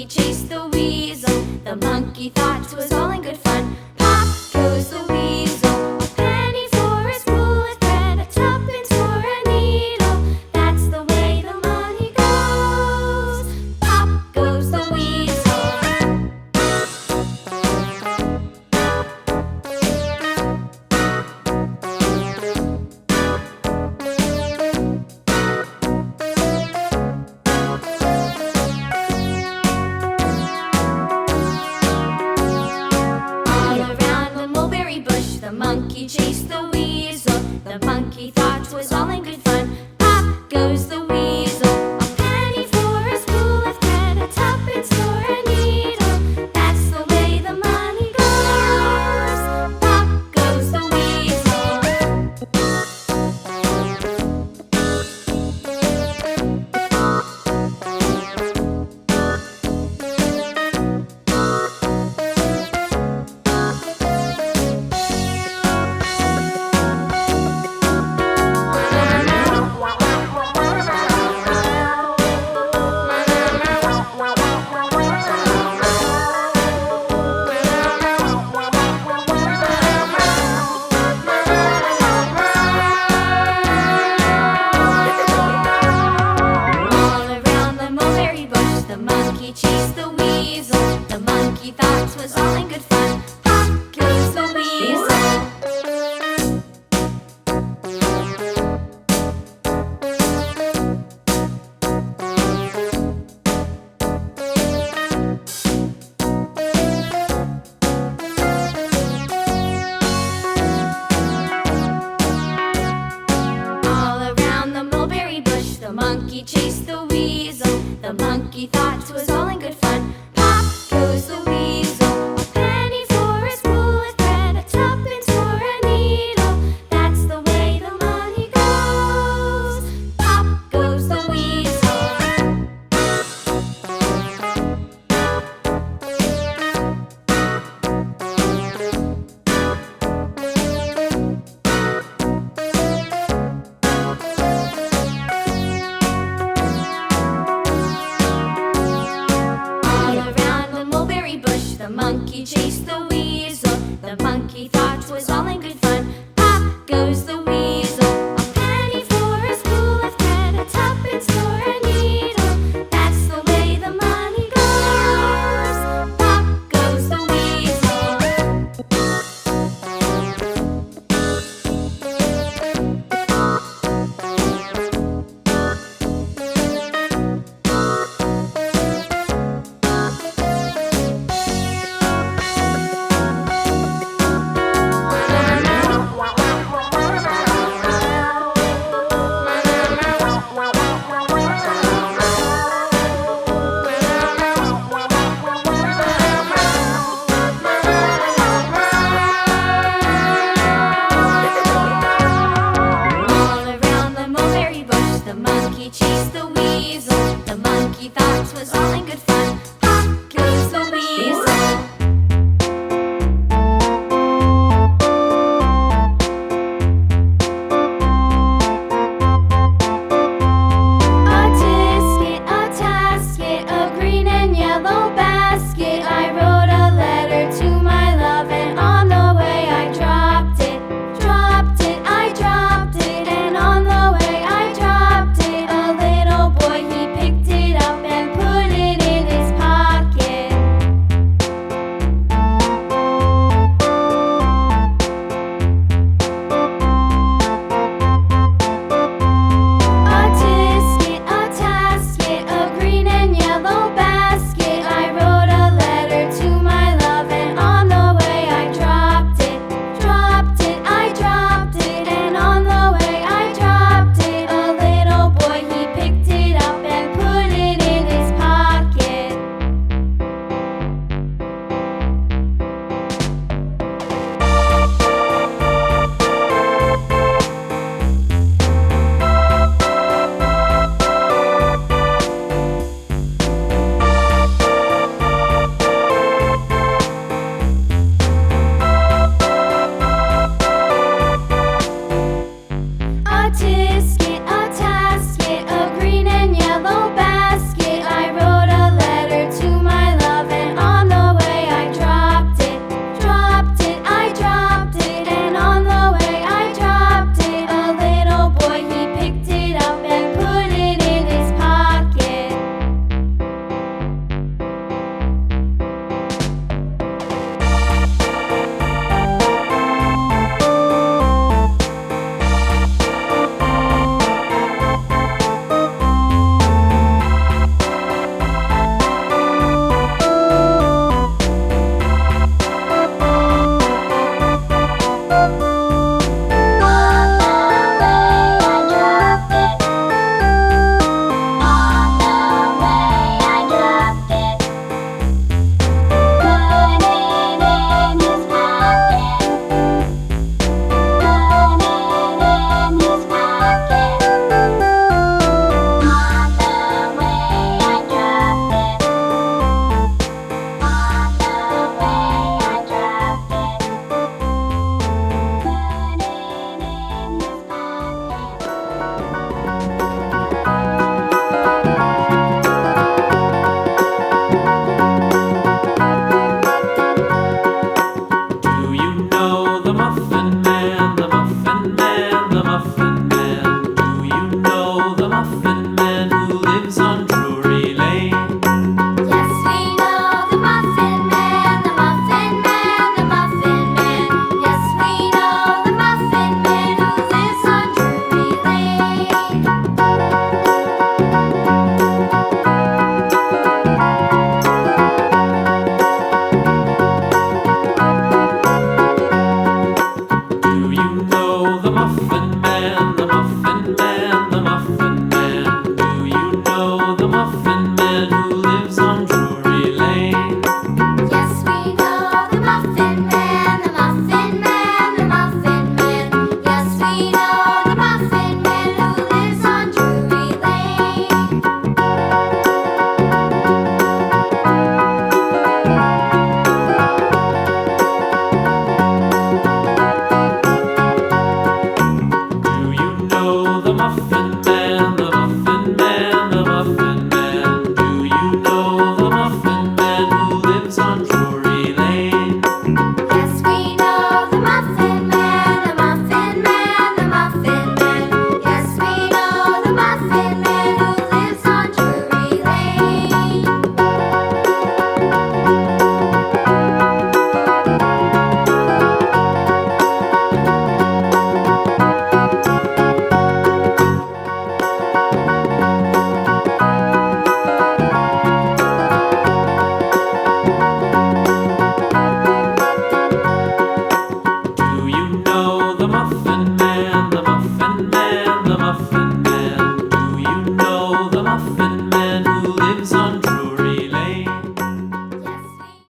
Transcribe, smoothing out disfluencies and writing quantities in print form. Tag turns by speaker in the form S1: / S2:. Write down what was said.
S1: monkey chased the weasel. The monkey thought 'twas all in good fun. Pop goes the weasel. A penny for a spool of thread, a tuppence for a needle. That's the way the money goes. Pop goes the weasel. The monkey chased the weasel. The monkey thought 'twas all in good fun. Pop goes the weasel. A penny for a spool of thread, a tuppence for a needle. That's the way the money goes. Pop goes the weasel. The monkey chased the weasel. The monkey thought 'twas all in good fun. Pop goes the weasel. All around the mulberry bush, the monkey chased the weasel. The monkey thought 'twas all in good fun. Pop goes the weasel. A penny for a spool of thread, a tuppence for a needle. That's the way the money goes. Pop goes the weasel. The monkey chased the weasel. The monkey thought 'twas all in good fun. Pop goes the weasel. A penny for a spool of thread, a tuppence for a needle. That's the way the money goes. Pop goes the weasel. The monkey chased the weasel. The monkey thought 'twas all in good fun.